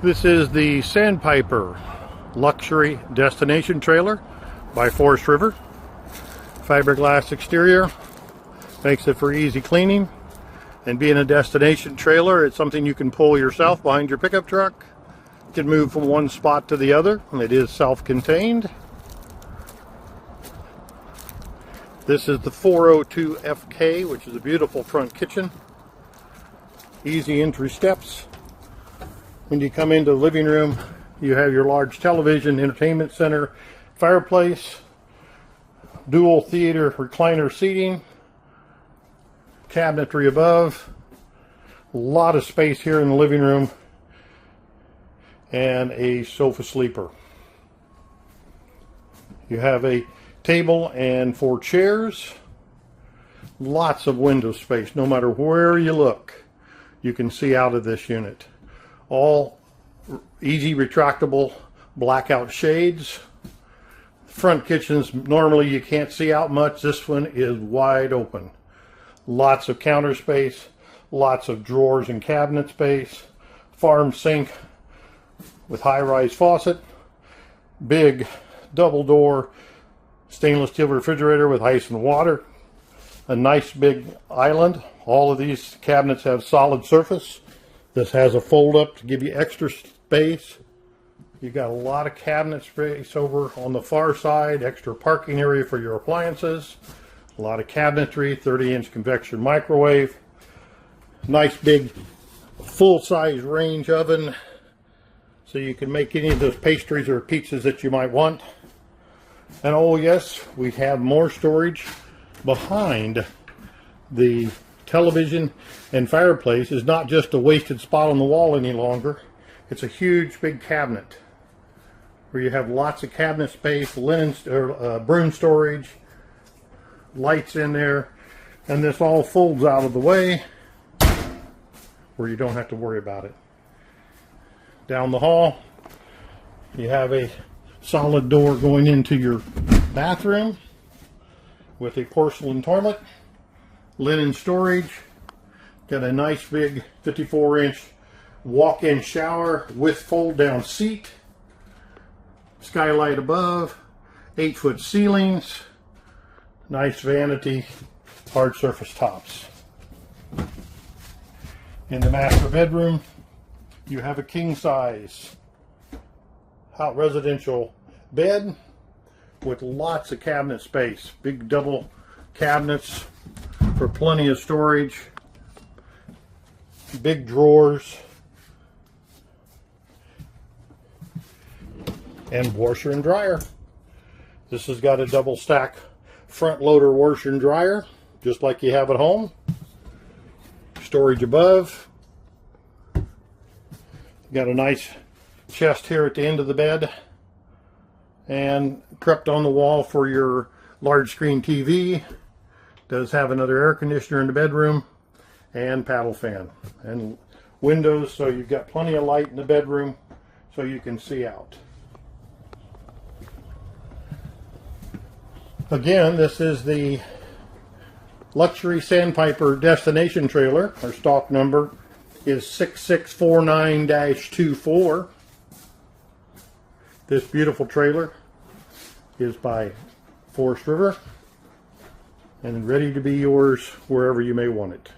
This is the SANDPIPER luxury destination trailer by Forest River. Fiberglass exterior makes it for easy cleaning, and being a destination trailer, it's something you can pull yourself behind your pickup truck. You can move from one spot to the other, and it is self-contained. This is the 402 FK, which is a beautiful front kitchen. Easy entry steps. When you come into the living room, you have your large television, entertainment center, fireplace, dual theater recliner seating, cabinetry above, a lot of space here in the living room, and a sofa sleeper. You have a table and 4 chairs, lots of window space. No matter where you look, you can see out of this unit. All easy retractable blackout shades. Front kitchens, normally you can't see out much. This one is wide open. Lots of counter space, lots of drawers and cabinet space, farm sink with high-rise faucet, big double door stainless steel refrigerator with ice and water, a nice big island. All of these cabinets have solid surface. This has a fold up to give you extra space. You've got a lot of cabinet space over on the far side, extra parking area for your appliances, a lot of cabinetry, 30-inch convection microwave, nice big full-size range oven so you can make any of those pastries or pizzas that you might want. And oh yes, we have more storage behind the television and fireplace. Is not just a wasted spot on the wall any longer. It's a huge big cabinet where you have lots of cabinet space, linen or broom storage, lights in there, and this all folds out of the way where you don't have to worry about it. Down the hall you have a solid door going into your bathroom with a porcelain toilet, linen storage, got a nice big 54-inch walk-in shower with fold-down seat, skylight above, 8-foot ceilings, nice vanity, hard surface tops. In the master bedroom, you have a king-size residential bed with lots of cabinet space, big double cabinets for plenty of storage, big drawers, and washer and dryer. This has got a double stack front loader washer and dryer, just like you have at home. Storage above. Got a nice chest here at the end of the bed, and crept on the wall for your large screen TV. Does have another air conditioner in the bedroom and paddle fan and windows, so you've got plenty of light in the bedroom so you can see out. Again, this is the luxury SANDPIPER destination trailer. Our stock number is 6649-24. This beautiful trailer is by Forest River and ready to be yours wherever you may want it.